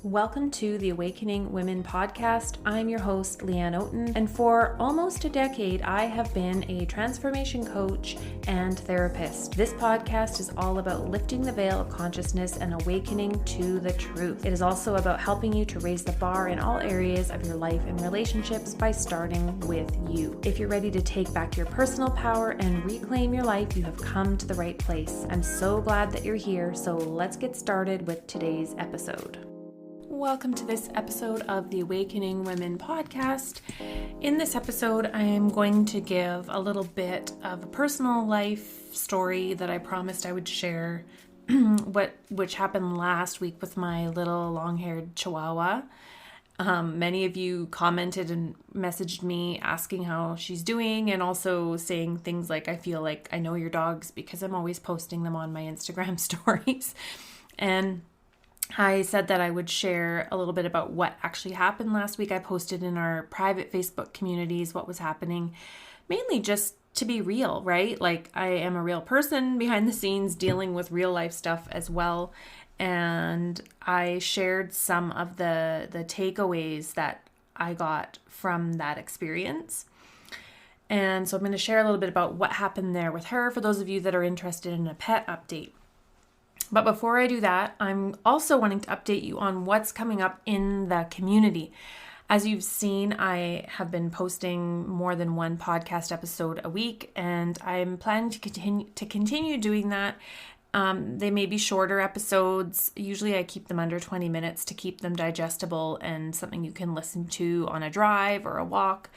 Welcome to the Awakening Women podcast. I'm your host, Leanne, and for almost a decade, I have been a transformation coach and therapist. This podcast is all about lifting the veil of consciousness and awakening to the truth. It is also about helping you to raise the bar in all areas of your life and relationships by starting with you. If you're ready to take back your personal power and reclaim your life, you have come to the right place. I'm so glad that you're here, so let's get started with today's episode. Welcome to this episode of the Awakening Women podcast. In this episode, I am going to give a little bit of a personal life story that I promised I would share, which happened last week with my little long-haired chihuahua. Many of you commented and messaged me asking how she's doing and also saying things like, I feel like I know your dogs because I'm always posting them on my Instagram stories. And I said that I would share a little bit about what actually happened last week. I posted in our private Facebook communities what was happening, mainly just to be real, right? Like I am a real person behind the scenes dealing with real life stuff as well. And I shared some of the takeaways that I got from that experience. And so I'm going to share a little bit about what happened there with her for those of you that are interested in a pet update. But before I do that, I'm also wanting to update you on what's coming up in the community. As you've seen, I have been posting more than one podcast episode a week, and I'm planning to continue doing that. They may be shorter episodes. Usually I keep them under 20 minutes to keep them digestible and something you can listen to on a drive or a walk.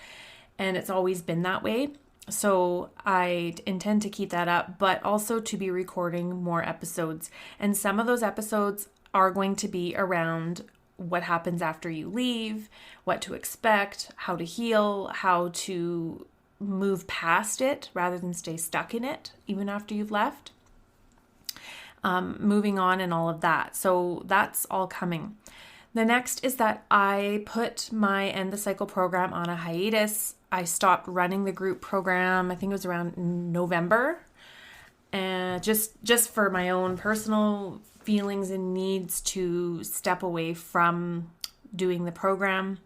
And it's always been that way. So I intend to keep that up, but also to be recording more episodes. And some of those episodes are going to be around what happens after you leave, what to expect, how to heal, how to move past it rather than stay stuck in it, even after you've left. Moving on and all of that. So that's all coming. The next is that I put my End the Cycle program on a hiatus. I stopped running the group program, I think it was around November, and just for my own personal feelings and needs to step away from doing the program,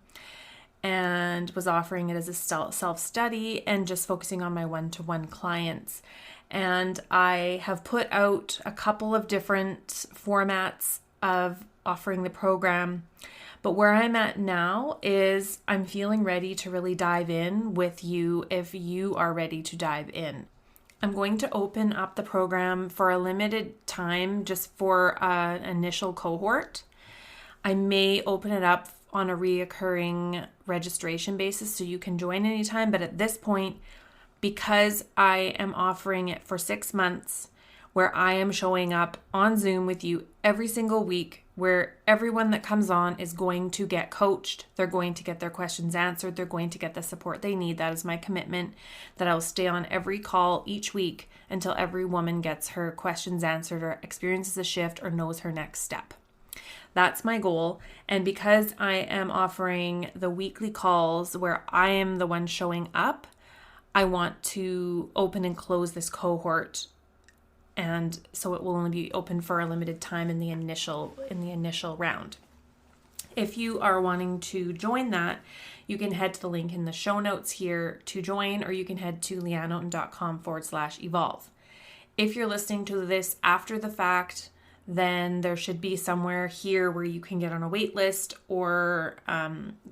and was offering it as a self-study and just focusing on my one-to-one clients. And I have put out a couple of different formats of offering the program. But where I'm at now is I'm feeling ready to really dive in with you if you are ready to dive in. I'm going to open up the program for a limited time just for an initial cohort. I may open it up on a reoccurring registration basis so you can join anytime. But at this point, because I am offering it for 6 months, where I am showing up on Zoom with you every single week, where everyone that comes on is going to get coached. They're going to get their questions answered. They're going to get the support they need. That is my commitment, that I'll stay on every call each week until every woman gets her questions answered or experiences a shift or knows her next step. That's my goal. And because I am offering the weekly calls where I am the one showing up, I want to open and close this cohort. And so it will only be open for a limited time in the initial round. If you are wanting to join that, you can head to the link in the show notes here to join, or you can head to leanne.com/evolve. If you're listening to this after the fact, then there should be somewhere here where you can get on a wait list or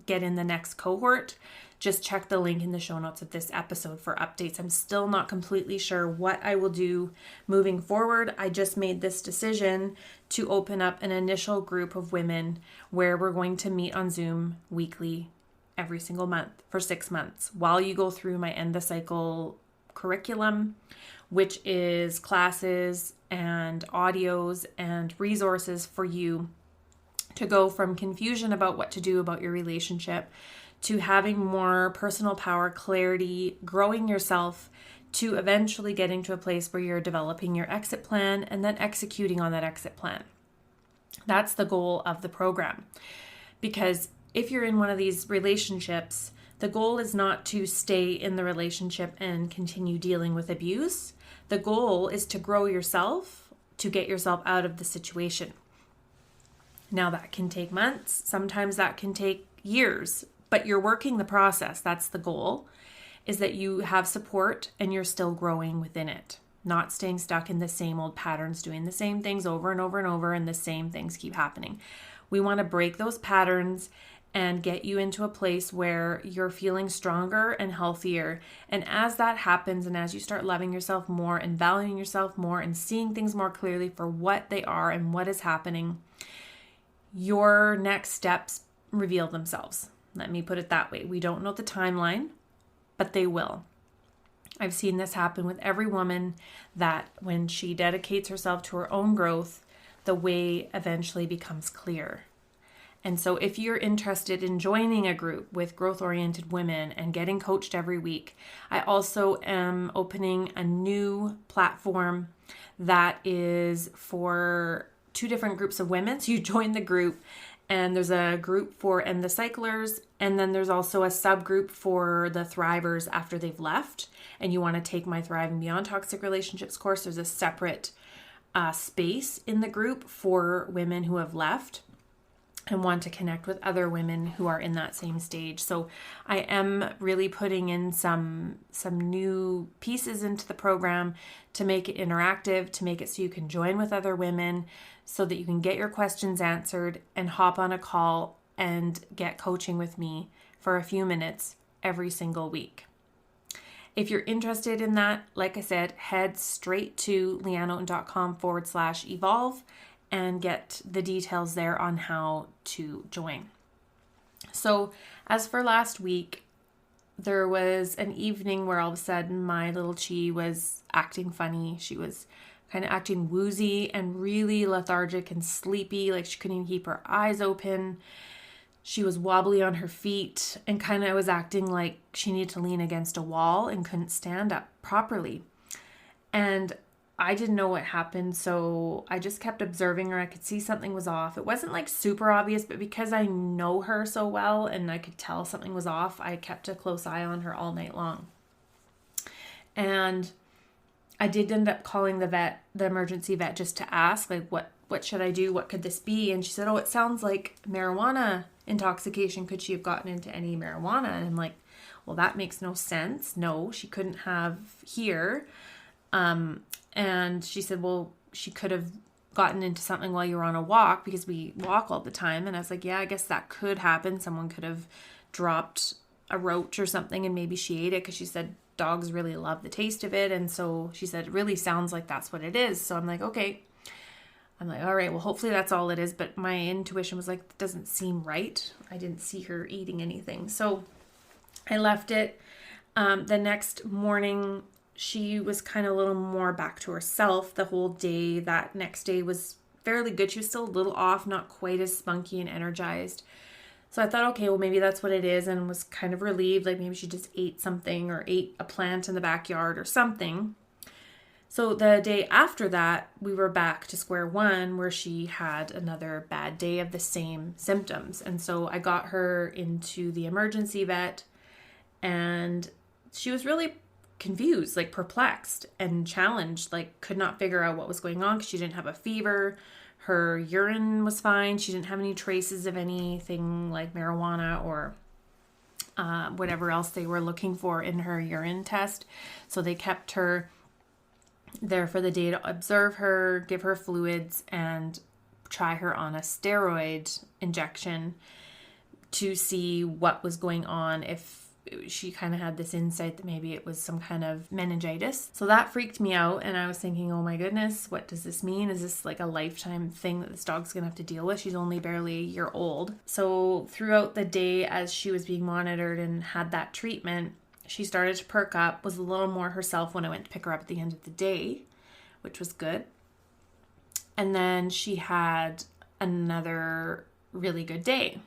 get in the next cohort. Just check the link in the show notes of this episode for updates. I'm still not completely sure what I will do moving forward. I just made this decision to open up an initial group of women where we're going to meet on Zoom weekly every single month for 6 months while you go through my End the Cycle curriculum, which is classes and audios and resources for you to go from confusion about what to do about your relationship to having more personal power, clarity, growing yourself, to eventually getting to a place where you're developing your exit plan and then executing on that exit plan. That's the goal of the program. Because if you're in one of these relationships, the goal is not to stay in the relationship and continue dealing with abuse. The goal is to grow yourself, to get yourself out of the situation. Now that can take months, sometimes that can take years, but you're working the process. That's the goal, is that you have support and you're still growing within it, not staying stuck in the same old patterns, doing the same things over and over and over, and the same things keep happening. We want to break those patterns and get you into a place where you're feeling stronger and healthier. And as that happens, and as you start loving yourself more and valuing yourself more and seeing things more clearly for what they are and what is happening, your next steps reveal themselves. Let me put it that way. We don't know the timeline, but they will. I've seen this happen with every woman, that when she dedicates herself to her own growth, the way eventually becomes clear. And so if you're interested in joining a group with growth-oriented women and getting coached every week, I also am opening a new platform that is for 2 different groups of women. So you join the group, and there's a group for the cyclers, and then there's also a subgroup for the thrivers after they've left. And you want to take my Thriving Beyond Toxic Relationships course. There's a separate space in the group for women who have left and want to connect with other women who are in that same stage. So I am really putting in some new pieces into the program to make it interactive, to make it so you can join with other women, so that you can get your questions answered and hop on a call and get coaching with me for a few minutes every single week. If you're interested in that, like I said, head straight to Leanne.com/evolve and get the details there on how to join. So as for last week, there was an evening where all of a sudden my little Chi was acting funny. She was kind of acting woozy and really lethargic and sleepy, like she couldn't even keep her eyes open. She was wobbly on her feet and kind of was acting like she needed to lean against a wall and couldn't stand up properly. And I didn't know what happened, so I just kept observing her. I could see something was off. It wasn't like super obvious, but because I know her so well and I could tell something was off, I kept a close eye on her all night long. And I did end up calling the emergency vet, just to ask, like, what should I do? What could this be? And she said, oh, it sounds like marijuana intoxication. Could she have gotten into any marijuana? And I'm like, well, that makes no sense. No, she couldn't have here. And she said, well, she could have gotten into something while you were on a walk, because we walk all the time. And I was like, yeah, I guess that could happen. Someone could have dropped a roach or something and maybe she ate it, because she said dogs really love the taste of it. And so she said, it really sounds like that's what it is. So I'm like, okay. I'm like, all right, well, hopefully that's all it is. But my intuition was like, it doesn't seem right. I didn't see her eating anything. So I left it. The next morning, she was kind of a little more back to herself the whole day. That next day was fairly good. She was still a little off, not quite as spunky and energized. So I thought, okay, well, maybe that's what it is, and was kind of relieved. Like maybe she just ate something or ate a plant in the backyard or something. So the day after that, we were back to square one, where she had another bad day of the same symptoms. And so I got her into the emergency vet, and she was really confused, like perplexed and challenged, like could not figure out what was going on, because she didn't have a fever. Her urine was fine. She didn't have any traces of anything like marijuana or whatever else they were looking for in her urine test. So they kept her there for the day to observe her, give her fluids, and try her on a steroid injection to see what was going on, if she kind of had this insight that maybe it was some kind of meningitis. So that freaked me out, and I was thinking, oh my goodness, what does this mean? Is this like a lifetime thing that this dog's gonna have to deal with? She's only barely a year old. So throughout the day, as she was being monitored and had that treatment, she started to perk up, was a little more herself when I went to pick her up at the end of the day, which was good. And then she had another really good day.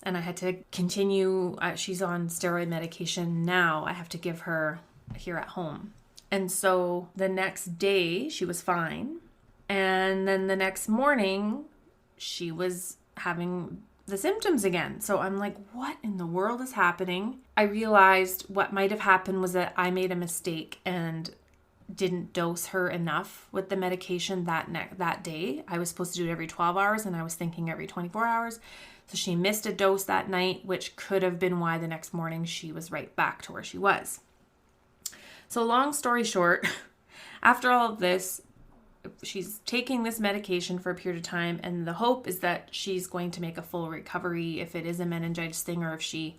And I had to continue. She's on steroid medication now. I have to give her here at home. And so the next day she was fine. And then the next morning she was having the symptoms again. So I'm like, what in the world is happening? I realized what might have happened was that I made a mistake and didn't dose her enough with the medication that day. I was supposed to do it every 12 hours and I was thinking every 24 hours. So she missed a dose that night, which could have been why the next morning she was right back to where she was. So long story short, after all of this, she's taking this medication for a period of time, and the hope is that she's going to make a full recovery if it is a meningitis thing or if she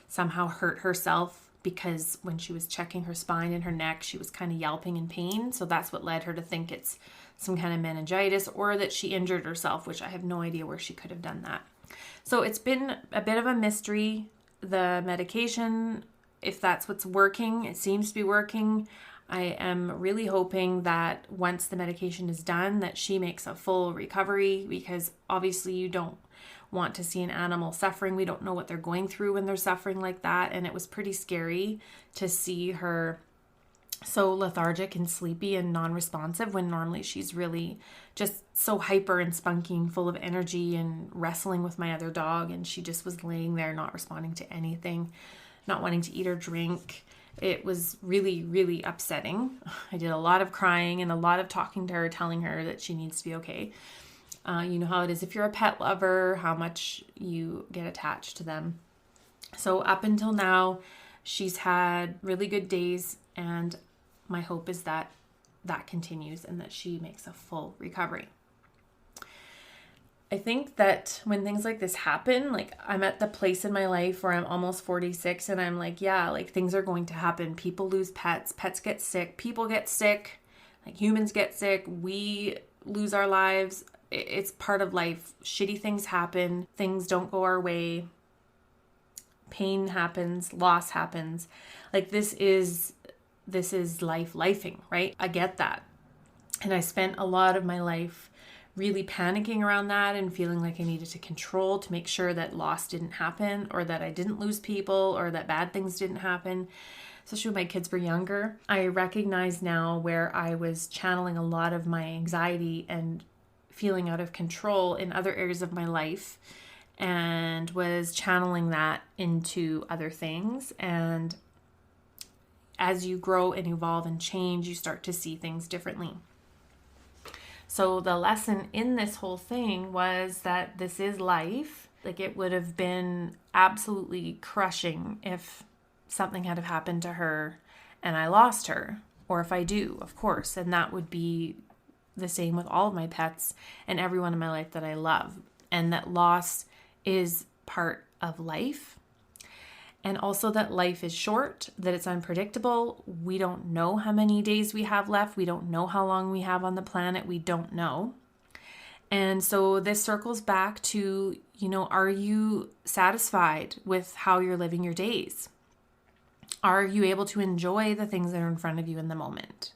somehow hurt herself, because when she was checking her spine and her neck, she was kind of yelping in pain. So that's what led her to think it's some kind of meningitis, or that she injured herself, which I have no idea where she could have done that. So it's been a bit of a mystery. The medication, if that's what's working, it seems to be working. I am really hoping that once the medication is done, that she makes a full recovery, because obviously you don't want to see an animal suffering. We don't know what they're going through when they're suffering like that. And it was pretty scary to see her so lethargic and sleepy and non-responsive, when normally she's really just so hyper and spunky and full of energy and wrestling with my other dog. And she just was laying there not responding to anything, not wanting to eat or drink. It was really, really upsetting. I did a lot of crying and a lot of talking to her, telling her that she needs to be okay. You know how it is if you're a pet lover, how much you get attached to them. So up until now, she's had really good days, and my hope is that that continues and that she makes a full recovery. I think that when things like this happen, like I'm at the place in my life where I'm almost 46 and I'm like, yeah, like things are going to happen. People lose pets, pets get sick, people get sick, like humans get sick, we lose our lives. It's part of life. Shitty things happen. Things don't go our way. Pain happens, loss happens. Like this is lifing, right? I get that. And I spent a lot of my life really panicking around that and feeling like I needed to control to make sure that loss didn't happen, or that I didn't lose people, or that bad things didn't happen, especially when my kids were younger. I recognize now where I was channeling a lot of my anxiety and feeling out of control in other areas of my life, and was channeling that into other things. And as you grow and evolve and change, you start to see things differently. So the lesson in this whole thing was that this is life. Like it would have been absolutely crushing if something had happened to her and I lost her, or if I do, of course. And that would be the same with all of my pets and everyone in my life that I love. And that loss is part of life. And also that life is short, that it's unpredictable. We don't know how many days we have left. We don't know how long we have on the planet. We don't know. And so this circles back to, are you satisfied with how you're living your days? Are you able to enjoy the things that are in front of you in the moment?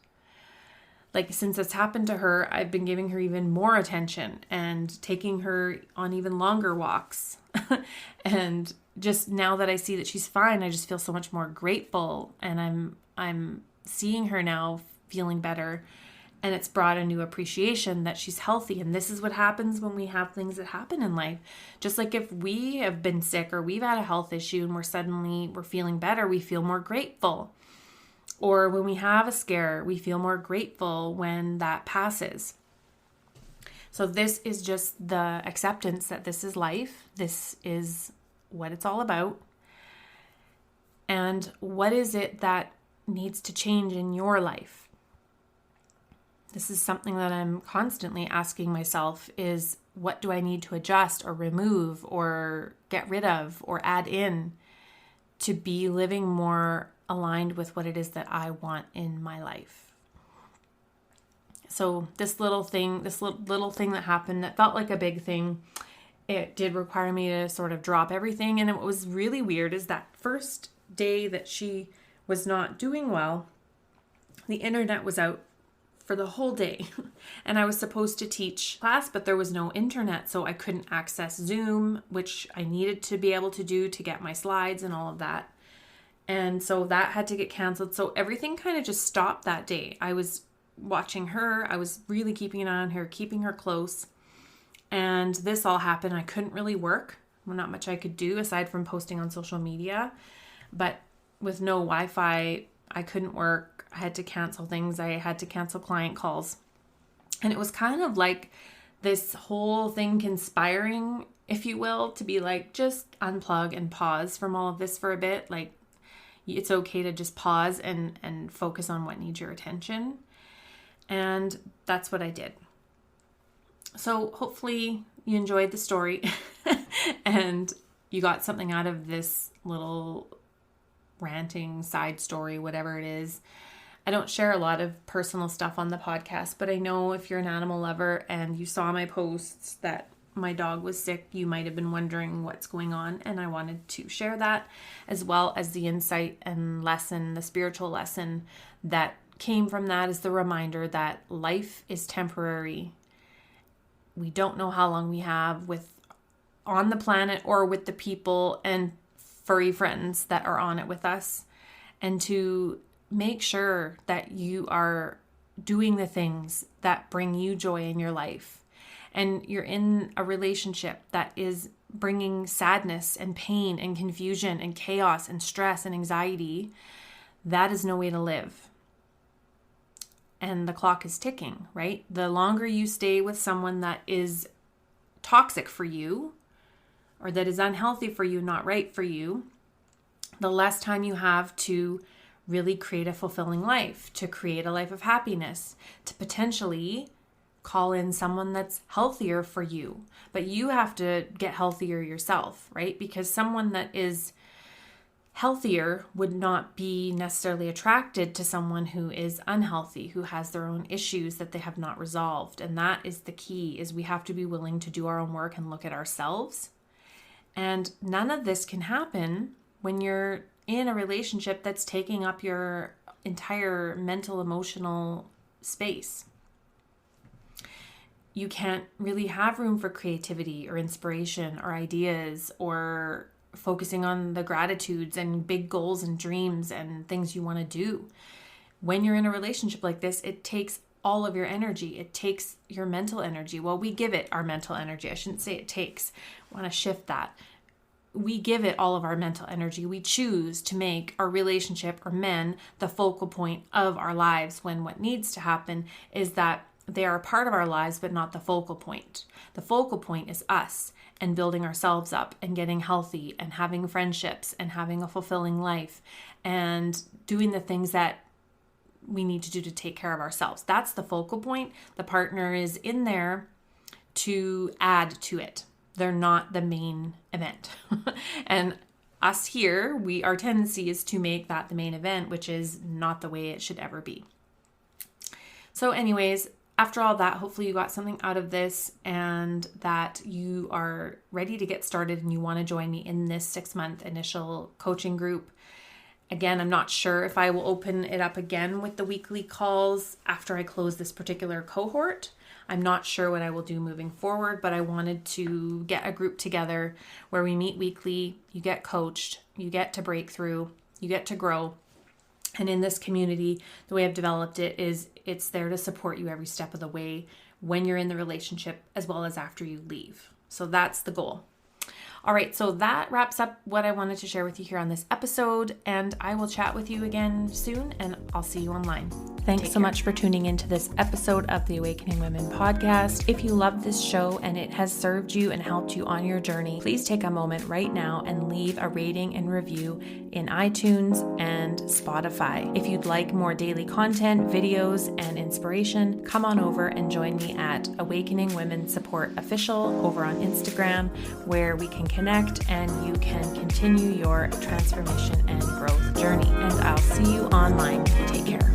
Like, since it's happened to her, I've been giving her even more attention and taking her on even longer walks. And just now that I see that she's fine, I just feel so much more grateful, and I'm seeing her now feeling better, and it's brought a new appreciation that she's healthy. And this is what happens when we have things that happen in life. Just like if we have been sick or we've had a health issue and we're feeling better, we feel more grateful. Or when we have a scare, we feel more grateful when that passes. So this is just the acceptance that this is life. This is what it's all about. And what is it that needs to change in your life? This is something that I'm constantly asking myself, is what do I need to adjust or remove or get rid of or add in to be living more aligned with what it is that I want in my life? So this little thing that happened that felt like a big thing, it did require me to sort of drop everything. And what was really weird is that first day that she was not doing well, the internet was out for the whole day. And I was supposed to teach class, but there was no internet, so I couldn't access Zoom, which I needed to be able to do to get my slides and all of that. And so that had to get canceled. So everything kind of just stopped that day. I was watching her. I was really keeping an eye on her, keeping her close. And this all happened. I couldn't really work. Well, not much I could do aside from posting on social media. But with no Wi-Fi, I couldn't work. I had to cancel things. I had to cancel client calls. And it was kind of like this whole thing conspiring, if you will, to be like, just unplug and pause from all of this for a bit. Like, it's okay to just pause and focus on what needs your attention. And that's what I did. So hopefully you enjoyed the story and you got something out of this little ranting side story, whatever it is. I don't share a lot of personal stuff on the podcast, but I know if you're an animal lover and you saw my posts that my dog was sick, you might have been wondering what's going on. And I wanted to share that, as well as the insight and lesson, the spiritual lesson that came from that, is the reminder that life is temporary. We don't know how long we have on the planet or with the people and furry friends that are on it with us, and to make sure that you are doing the things that bring you joy in your life. And you're in a relationship that is bringing sadness and pain and confusion and chaos and stress and anxiety. That is no way to live. And the clock is ticking, right? The longer you stay with someone that is toxic for you, or that is unhealthy for you, not right for you, the less time you have to really create a fulfilling life, to create a life of happiness, to potentially call in someone that's healthier for you. But you have to get healthier yourself, right? Because someone that is healthier would not be necessarily attracted to someone who is unhealthy, who has their own issues that they have not resolved. And that is the key, is we have to be willing to do our own work and look at ourselves. And none of this can happen when you're in a relationship that's taking up your entire mental, emotional space. You can't really have room for creativity or inspiration or ideas, or focusing on the gratitudes and big goals and dreams and things you want to do. When you're in a relationship like this, it takes all of your energy. It takes your mental energy. Well, we give it our mental energy. I shouldn't say it takes. I want to shift that. We give it all of our mental energy. We choose to make our relationship or men the focal point of our lives, when what needs to happen is that they are a part of our lives, but not the focal point. The focal point is us, and building ourselves up and getting healthy and having friendships and having a fulfilling life and doing the things that we need to do to take care of ourselves. That's the focal point. The partner is in there to add to it. They're not the main event. And us here, our tendency is to make that the main event, which is not the way it should ever be. So anyways, after all that, hopefully you got something out of this, and that you are ready to get started and you want to join me in this 6-month initial coaching group. Again, I'm not sure if I will open it up again with the weekly calls after I close this particular cohort. I'm not sure what I will do moving forward, but I wanted to get a group together where we meet weekly, you get coached, you get to break through, you get to grow. And in this community, the way I've developed it is it's there to support you every step of the way when you're in the relationship, as well as after you leave. So that's the goal. All right, so that wraps up what I wanted to share with you here on this episode, and I will chat with you again soon, and I'll see you online. Thanks so much for tuning into this episode of the Awakening Women podcast. If you love this show and it has served you and helped you on your journey, please take a moment right now and leave a rating and review in iTunes and Spotify. If you'd like more daily content, videos, and inspiration, come on over and join me at Awakening Women Support Official over on Instagram, where we can connect and you can continue your transformation and growth journey. And I'll see you online. Take care.